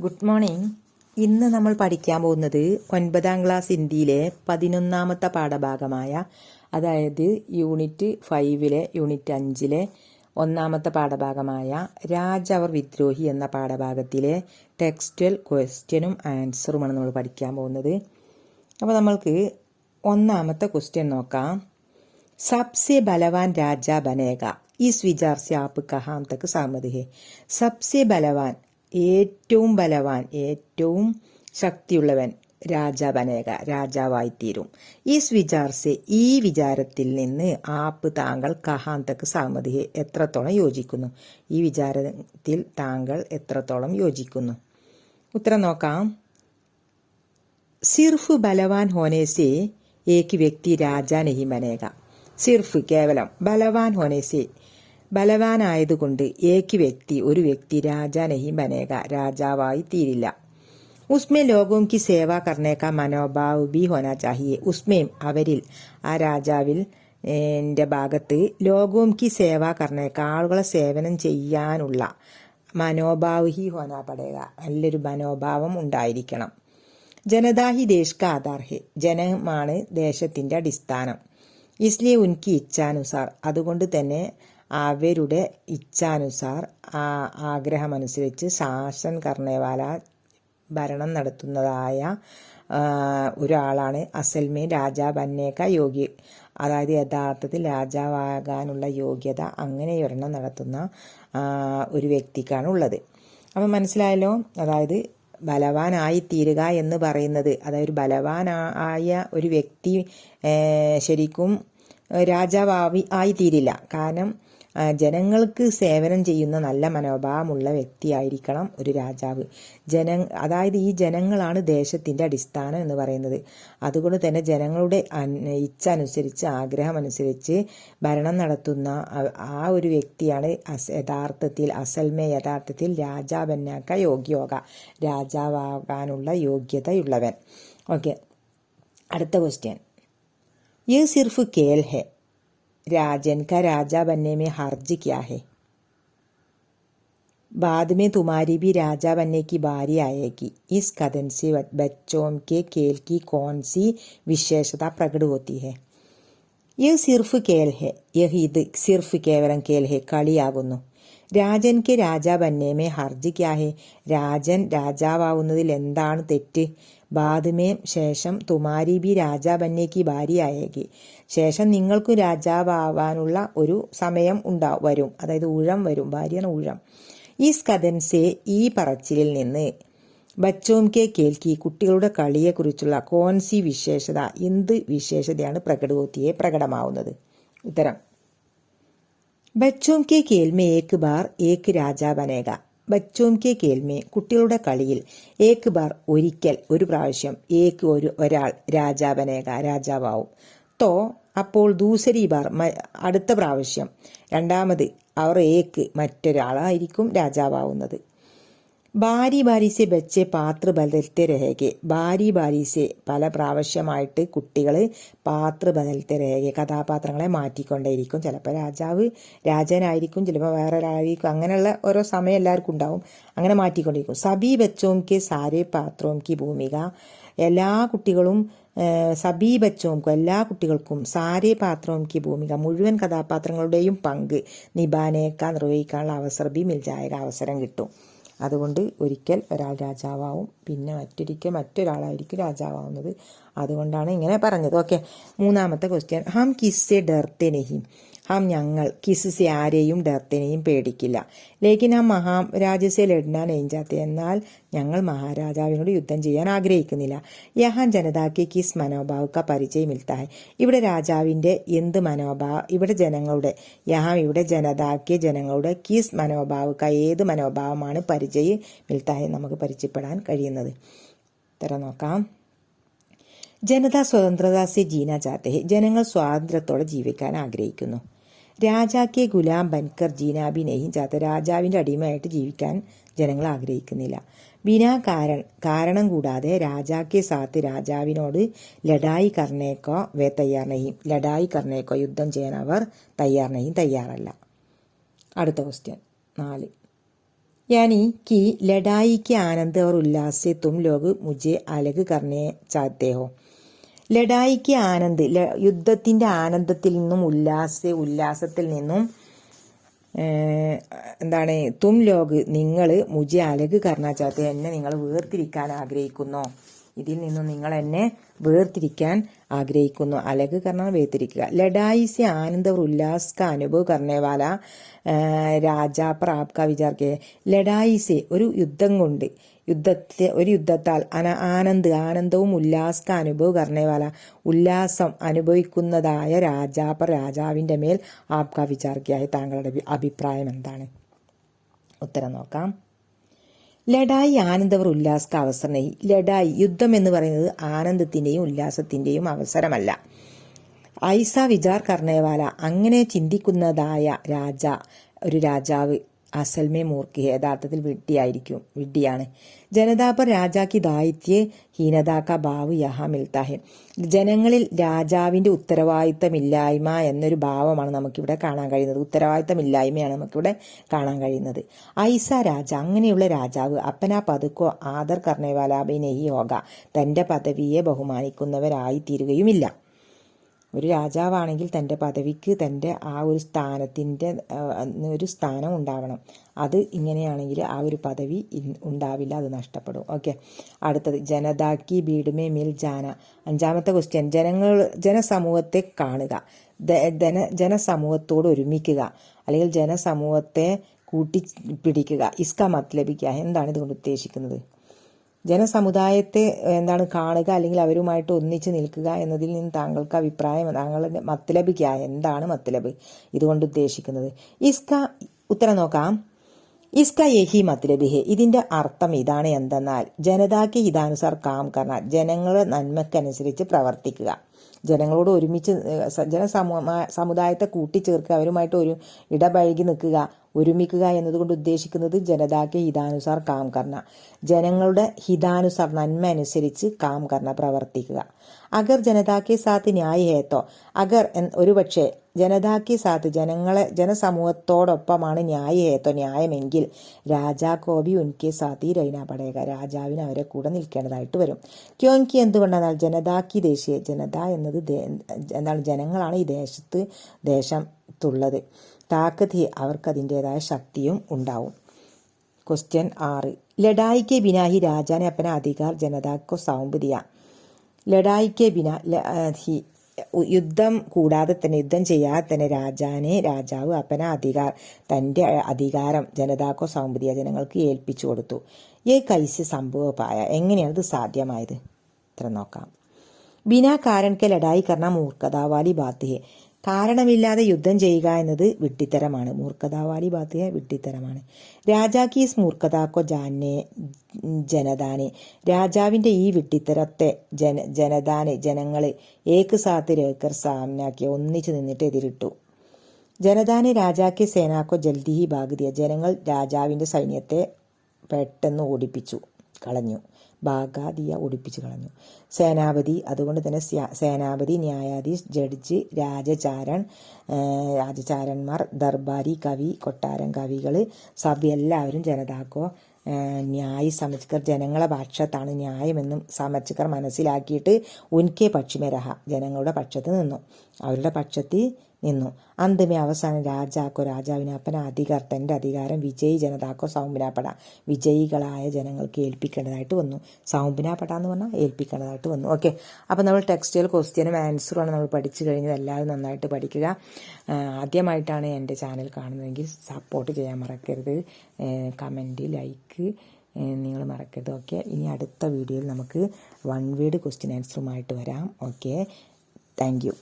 Good morning. ഇന്ന് നമ്മൾ പഠിക്കാൻ പോകുന്നത് 9ാം ക്ലാസ് ഹിന്ദിയിലെ 11ാമത്തെ പാഠഭാഗമായ, അതായത് യൂണിറ്റ് 5-ലെ യൂണിറ്റ് 5-ലെ 1ാമത്തെ പാഠഭാഗമായ രാജ് അവർ വിദ്രോഹി എന്ന പാഠഭാഗത്തിലെ ടെക്സ്റ്റൽ ക്വസ്റ്റ്യനും ആൻസറുമാണ് നമ്മൾ പഠിക്കാൻ പോകുന്നത്. അപ്പോൾ നമ്മൾക്ക് 1ാമത്തെ ക്വസ്റ്റ്യൻ നോക്കാം. सबसे बलवान राजा बनेगा इस विचार से आप कहाँ तक सहमत है? सबसे बलवान, ഏറ്റവും ബലവാൻ, ഏറ്റവും ശക്തിയുള്ളവൻ രാജ ബനേക, രാജാവായിത്തീരും. ഈസ് വിചാർസെ, ഈ വിചാരത്തിൽ നിന്ന് ആപ്പ് താങ്കൾ കഹാൻ തക്ക് സഹമത് ഹെ, എത്രത്തോളം യോജിക്കുന്നു. ഈ വിചാരത്തിൽ താങ്കൾ എത്രത്തോളം യോജിക്കുന്നു. ഉത്തരം നോക്കാം. സിർഫ് ബലവാൻ ഹോനേസെ ഏക് വ്യക്തി രാജ നഹി ബനേക. സിർഫ് കേവലം, ബലവാൻ ഹോനേസെ ബലവാനായതുകൊണ്ട്, ഏക് വ്യക്തി ഒരു വ്യക്തി രാജ നഹി ബനേക രാജാവായി തീരില്ല. ഉസ്മേ ലോകോം കി സേവ കർണേക മനോഭാവ് ബി ഹോനാ ചാഹിയെ. ഉസ്മേം അവരിൽ, ആ രാജാവിൽ ന്റെ ഭാഗത്ത്, ലോകോം കി സേവ കർണേക ആളുകളെ സേവനം ചെയ്യാനുള്ള, മനോഭാവ് ഹി ഹോനാ പടേക നല്ലൊരു മനോഭാവം ഉണ്ടായിരിക്കണം. ജനതാഹി ദേശ് കാ ആധാർ ഹെ, ജനമാണ് ദേശത്തിന്റെ അടിസ്ഥാനം. ഇസ്ലിയെ ഉൻകി ഇച്ഛാനുസാർ, അതുകൊണ്ട് തന്നെ അവരുടെ ഇച്ഛാനുസാർ, ആഗ്രഹമനുസരിച്ച്, ശാസൻ കർണേവാല ഭരണം നടത്തുന്നതായ ഒരാളാണ് അസൽമേ രാജാ ബന്നേക യോഗ്യ, അതായത് യഥാർത്ഥത്തിൽ രാജാവാകാനുള്ള യോഗ്യത അങ്ങനെ ഒരെണ്ണം നടത്തുന്ന ഒരു വ്യക്തിക്കാണ് ഉള്ളത്. അപ്പം മനസ്സിലായല്ലോ. അതായത് ബലവാനായി തീരുക എന്ന് പറയുന്നത്, അതായത് ബലവാനായ ഒരു വ്യക്തി ശരിക്കും രാജാവായി ആയിത്തീരില്ല. കാരണം ജനങ്ങൾക്ക് സേവനം ചെയ്യുന്ന നല്ല മനോഭാവമുള്ള വ്യക്തിയായിരിക്കണം ഒരു രാജാവ്. അതായത് ഈ ജനങ്ങളാണ് ദേശത്തിന്റെ അടിസ്ഥാനം എന്ന് പറയുന്നത്. അതുകൊണ്ട് തന്നെ ജനങ്ങളുടെ ഇച്ഛ അനുസരിച്ച്, ആഗ്രഹമനുസരിച്ച് ഭരണം നടത്തുന്ന ആ ഒരു വ്യക്തിയാണ് യഥാർത്ഥത്തിൽ രാജാബന്നാക്ക യോഗ്യോക, രാജാവാകാനുള്ള യോഗ്യതയുള്ളവൻ. ഓക്കെ, അടുത്ത ക്വസ്റ്റ്യൻ. ये सिर्फ खेल है, राजन का राजा बनने में हर्ज क्या है? बाद में तुम्हारी भी राजा बनने की बारी आएगी. इस कथन से बच्चों के खेल की कौन सी विशेषता प्रकट होती है? ये सिर्फ खेल है, ഇത് സിർഫ് കേവലം കേൽ ഹെ, കളിയാകുന്നു. രാജൻ കെ രാജാ ബന്നേമേ ഹർജ് ക്യാ ഹെ, രാജൻ രാജാവാവുന്നതിൽ എന്താണ് തെറ്റ്? ബാദ്മേ ശേഷം, തുമാരി ബി രാജാ ബന്നേക്ക് ഭാര്യ ആയേക്ക്, ശേഷം നിങ്ങൾക്കും രാജാവാവാനുള്ള ഒരു സമയം വരും, അതായത് ഊഴം വരും. ഭാര്യയാണ് ഊഴം. ഈസ് കഥൻസെ, ഈ പറച്ചിലിൽ നിന്ന്, ബച്ചോം കെ കേൽക്കി കുട്ടികളുടെ കളിയെക്കുറിച്ചുള്ള കോൺസി വിശേഷത, എന്ത് വിശേഷതയാണ് പ്രകടമാവുന്നത്? ഉത്തരം. ബച്ചോം കെ കേൽമേ ഏക് ബാർ ഏക് രാജാ ബനേക. ബച്ചോം കെ കേൽമേ കുട്ടികളുടെ കളിയിൽ, ഏക് ബാർ ഒരിക്കൽ, ഒരു പ്രാവശ്യം, ഏക് ഒരാൾ, രാജാ ബനേക രാജാവാവും. തോ അപ്പോൾ, ദൂസരി ബാർ അടുത്ത പ്രാവശ്യം, രണ്ടാമത്, അവർ ഏക് മറ്റൊരാളായിരിക്കും രാജാവാവുന്നത്. ബാരി ബാരിസെ ബച്ചെ പാത്ര ബദൽത്തെ രഹേഗെ. ബാരി ബാരിസെ പല പ്രാവശ്യമായിട്ട് കുട്ടികൾ, പാത്ര ബദൽത്തെ രഹേഗെ കഥാപാത്രങ്ങളെ മാറ്റിക്കൊണ്ടേയിരിക്കും. ചിലപ്പോൾ രാജനായിരിക്കും, ചിലപ്പോൾ വേറെ ഒരാളായിരിക്കും. അങ്ങനെയുള്ള ഓരോ സമയം എല്ലാവർക്കും ഉണ്ടാവും. അങ്ങനെ മാറ്റിക്കൊണ്ടിരിക്കും. സബി ബച്ചോം കെ സാരേ പാത്രോം കി ഭൂമിക, എല്ലാ കുട്ടികളും, സബി ബച്ചോംക്കും എല്ലാ കുട്ടികൾക്കും, സാരേ പാത്രോം കി ഭൂമിക മുഴുവൻ കഥാപാത്രങ്ങളുടെയും പങ്ക്, നിഭാനേക്ക നിർവഹിക്കാനുള്ള അവസരം ബി മിൽജായക അവസരം കിട്ടും. അതുകൊണ്ട് ഒരിക്കൽ ഒരാൾ രാജാവാവും, പിന്നെ മറ്റൊരാളായിരിക്കും രാജാവാവുന്നത്. അതുകൊണ്ടാണ് ഇങ്ങനെ പറഞ്ഞത്. Okay, 3ാമത്തെ question. ഹം കിസ്സെ ഡർത്തെ നഹീം, ഹം ഞങ്ങൾ, കിസ്സെ ആരെയും, ഡർത്തേനെയും പേടിക്കില്ല. ലേക്കിൻ ഹം മഹാരാജസെ ലഡ്നാ നഹീം ചാത്തെ, എന്നാൽ ഞങ്ങൾ മഹാരാജാവിനോട് യുദ്ധം ചെയ്യാൻ ആഗ്രഹിക്കുന്നില്ല. യഹാൻ ജനതാക്ക് കിസ് മനോഭാവ് ക പരിചയം മിൽത്താ ഹെ, ഇവിടെ രാജാവിന്റെ എന്ത് ഇവിടെ ജനങ്ങളുടെ, ഇവിടെ ജനതാക്ക് ജനങ്ങളുടെ, കിസ് മനോഭാവ് ക ഏത് മനോഭാവമാണ് പരിചയം മിൽത്താ ഹെ നമുക്ക് പരിചയപ്പെടാൻ കഴിയുന്നത്. ഉത്തരം നോക്കാം. ജനത സ്വതന്ത്രതാസെ ജീന ചാത്തെ ഹെ, ജനങ്ങൾ സ്വാതന്ത്ര്യത്തോടെ ജീവിക്കാൻ ആഗ്രഹിക്കുന്നു. രാജാക്കെ ഗുലാം ബൻകർ ജീനാബി നഹീം ചാത്ത, രാജാവിന്റെ അടിമയായിട്ട് ജീവിക്കാൻ ജനങ്ങൾ ആഗ്രഹിക്കുന്നില്ല. ബിനാ കാരണം കൂടാതെ, രാജാക്കെ സാത്ത് രാജാവിനോട്, ലഡായി കർണേക്കോ വേ തയ്യാർ നഹീം, ലഡായി കർണേക്കോ യുദ്ധം ചെയ്യാൻ അവർ തയ്യാറല്ല. അടുത്ത ക്വസ്റ്റ്യൻ 4. यानी कि लड़ाई के आनंद और उल्लास से तुम लोग मुझे अलग करने चाहते हो. ലഡായിക്ക് ആനന്ദ്, യുദ്ധത്തിന്റെ ആനന്ദത്തിൽ നിന്നും ഉല്ലാസത്തിൽ നിന്നും എന്താണ് തും ലോഗ് നിങ്ങൾ മുജെ അലഗ് കർണ ചാത്തെ, എന്നെ നിങ്ങൾ വേർതിരിക്കാൻ ആഗ്രഹിക്കുന്നു. ഇതിൽ നിന്നും നിങ്ങൾ എന്നെ വേർതിരിക്കാൻ ആഗ്രഹിക്കുന്നു. അലഗ് കർണ വേർതിരിക്കുക. ലഡായി സെ ആനന്ദ് और उल्लास का अनुभव करने वाला രാജാ पर आपका विचार क्या है. ലഡായി സെ ഒരു യുദ്ധം കൊണ്ട്, യുദ്ധത്താൽ ആനന്ദവും ഉല്ലാസ്ക അനുഭവം കർണേവാല ഉല്ലാസം അനുഭവിക്കുന്നതായ രാജാവിന്റെ മേൽ ആപ്ക വിചാർക്കിയായ താങ്കളുടെ അഭിപ്രായം എന്താണ്? ഉത്തരം നോക്കാം. ലഡായി ആനന്ദവർ ഉല്ലാസ്ക അവസരം നഹി. ലഡായി യുദ്ധം എന്ന് പറയുന്നത് ആനന്ദത്തിന്റെയും ഉല്ലാസത്തിന്റെയും അവസരമല്ല. ഐസ വിചാർ കർണേവാല അങ്ങനെ ചിന്തിക്കുന്നതായ ഒരു രാജാവ് അസൽമേ മൂർഖ്, യഥാർത്ഥത്തിൽ വിഡ്ഢിയാണ്. ജനതാപർ രാജാക്ക് ദായിത്യ ഹീനതാക്ക ഭാവ് യഹാ മിൽത്താ ഹെ. ജനങ്ങളിൽ രാജാവിന്റെ ഉത്തരവാദിത്തമില്ലായ്മ എന്നൊരു ഭാവമാണ് നമുക്കിവിടെ കാണാൻ കഴിയുന്നത്. ഉത്തരവാദിത്തമില്ലായ്മയാണ് നമുക്കിവിടെ കാണാൻ കഴിയുന്നത്. ഐസ രാജ, അങ്ങനെയുള്ള രാജാവ് അപ്പനാ പതുക്കോ ആദർ കർണേവാലാബി നെഹി ഹോഗ, തന്റെ പദവിയെ ബഹുമാനിക്കുന്നവരായി തീരുകയുമില്ല. ഒരു രാജാവാണെങ്കിൽ തൻ്റെ പദവിക്ക് തൻ്റെ ആ ഒരു ഒരു സ്ഥാനം ഉണ്ടാവണം. അത് ഇങ്ങനെയാണെങ്കിൽ ആ ഒരു പദവി ഉണ്ടാവില്ല, അത് നഷ്ടപ്പെടും. ഓക്കെ, അടുത്തത് ജനതാക്കി ബീഡ്മേ മിൽ ജാന. 5ാമത്തെ ക്വസ്റ്റ്യൻ, ജനസമൂഹത്തെ കാണുക, ജനസമൂഹത്തോട് ഒരുമിക്കുക, അല്ലെങ്കിൽ ജനസമൂഹത്തെ കൂട്ടിപ്പിടിക്കുക. ഇസ്ക മത്ലബിക്ക, എന്താണ് ഇതുകൊണ്ട് ഉദ്ദേശിക്കുന്നത്? ജനസമുദായത്തെ എന്താണ് കാണുക, അല്ലെങ്കിൽ അവരുമായിട്ട് ഒന്നിച്ച് നിൽക്കുക എന്നതിൽ നിന്ന് താങ്കൾക്ക് അഭിപ്രായം, താങ്കളുടെ മത്ലബിക്ക, എന്താണ് മത്ലബ് ഇതുകൊണ്ട് ഉദ്ദേശിക്കുന്നത്? ഉത്തരം നോക്കാം. ഇസ്ക യഹി മത്ലബ് ഹെ, ഇതിന്റെ അർത്ഥം ഇതാണ്. എന്തെന്നാൽ ജനതാക്ക് ഹിതാനുസാർ കാം കർണ, ജനങ്ങളുടെ നന്മക്കനുസരിച്ച് പ്രവർത്തിക്കുക, ജനങ്ങളോട് ഒരുമിച്ച് സമുദായത്തെ കൂട്ടിച്ചേർക്കുക, അവരുമായിട്ട് ഇടപഴകി നിൽക്കുക, ഒരുമിക്കുക എന്നതുകൊണ്ട് ഉദ്ദേശിക്കുന്നത് ജനതാക്ക് ഹിതാനുസാർ കാം കർണ, ജനങ്ങളുടെ ഹിതാനുസാർ നന്മ അനുസരിച്ച് കാം കർണ പ്രവർത്തിക്കുക. അഗർ ജനതാക്കെ സാത്ത് ന്യായ ഹേത്തോ, അഗർ ഒരുപക്ഷെ ജനതാക്കെ സാത്ത് ജനസമൂഹത്തോടൊപ്പമാണ് ന്യായ ഹേത്തോ ന്യായമെങ്കിൽ രാജാക്കോബി ഉൻകെ സാത്തി രൈന പടേക, രാജാവിന് അവരെ കൂടെ നിൽക്കേണ്ടതായിട്ട് വരും. ക്യോങ്കി, എന്തുകൊണ്ടെന്നാൽ ജനതാക്കി ദേശീയ, ജനത എന്നത് എന്താണ് ജനങ്ങളാണ് ഈ ദേശത്തുള്ളത്. താക്കത്ത്, അവർക്ക് അതിൻ്റെതായ ശക്തിയും ഉണ്ടാവും. ക്വസ്റ്റ്യൻ 6, ലഡായിക്ക് ബിനാഹി രാജാനെ അപ്പന അധികാർ ജനതാക്കോ സൗംപ് ദിയ. ലഡായിക്ക് ബിന, യുദ്ധം കൂടാതെ തന്നെ, യുദ്ധം ചെയ്യാതെ തന്നെ രാജാവ് അപ്പന അധികാർ, തൻ്റെ അധികാരം ജനതാക്കോ സൗംപ് ദിയ, ജനങ്ങൾക്ക് ഏൽപ്പിച്ചു കൊടുത്തു. ഈ കൈസ് സംഭവമായ, എങ്ങനെയാണ് ഇത് സാധ്യമായത്? ഇത്ര നോക്കാം. ബിനാ കാരൺ കെ ലഡായി കർണ മൂർഖതാവാലി ബാത്ത് ഹെ, കാരണമില്ലാതെ യുദ്ധം ചെയ്യുക എന്നത് വിഡ്ഢിത്തരമാണ്. മൂർഖതാവാലി ബാത്ത് വിഡ്ഢിത്തരമാണ്. രാജാക്ക് ഈ മൂർഖതാക്കോ ജനതാനെ, രാജാവിന്റെ ഈ വിഡ്ഢിത്തരത്തെ ജനങ്ങള് ഏക്ക് സാത്ത് രേക്കർ സാമനാക്കിയ, ഒന്നിച്ചു നിന്നിട്ട് എതിരിട്ടു. ജനതാനെ രാജാക്ക് സേനാക്കോ ജൽദി ഹി ഭാഗതിയ, ജനങ്ങൾ രാജാവിന്റെ സൈന്യത്തെ പെട്ടെന്ന് കളഞ്ഞു. ഭാഗാദിയ ഓടിപ്പിച്ചു കളഞ്ഞു. സേനാപതി, അതുകൊണ്ട് തന്നെ സേനാപതി, ന്യായാധീശ്, ജഡ്ജ്, രാജചാരന്മാർ, ദർബാരി, കവി, കൊട്ടാരം കവികൾ, സഭ, എല്ലാവരും ജനതാക്കോ ന്യായ് സമജ്കർ, ജനങ്ങളെ പക്ഷത്താണ് ന്യായമെന്നും സമജ്കർ മനസ്സിലാക്കിയിട്ട് ഉൻകെ പക്ഷിമരഹ, ജനങ്ങളുടെ പക്ഷത്ത് നിന്നു, അവരുടെ പക്ഷത്തിൽ നിന്നു. അന്തമേ അവസാനം രാജാവിന് അപ്പന അധികാർ, തൻ്റെ അധികാരം വിജയി ജനതാക്കോ സൗംബിനാപ്പട, വിജയികളായ ജനങ്ങൾക്ക് ഏൽപ്പിക്കേണ്ടതായിട്ട് വന്നു. സൗംബിനാപ്പട എന്ന് പറഞ്ഞാൽ ഏൽപ്പിക്കേണ്ടതായിട്ട് വന്നു. ഓക്കെ, അപ്പോൾ നമ്മൾ ടെക്സ്റ്റുകൾ ക്വസ്റ്റ്യനും ആൻസറുമാണ് നമ്മൾ പഠിച്ചു കഴിഞ്ഞത്. എല്ലാവരും നന്നായിട്ട് പഠിക്കുക. ആദ്യമായിട്ടാണ് എൻ്റെ ചാനൽ കാണുന്നതെങ്കിൽ സപ്പോർട്ട് ചെയ്യാൻ മറക്കരുത്. കമൻറ്റ്, ലൈക്ക് നിങ്ങൾ മറക്കരുത്. ഓക്കെ, ഇനി അടുത്ത വീഡിയോയിൽ നമുക്ക് 1 വേർഡ് ക്വസ്റ്റ്യൻ ആൻസറുമായിട്ട് വരാം. Okay, thank you.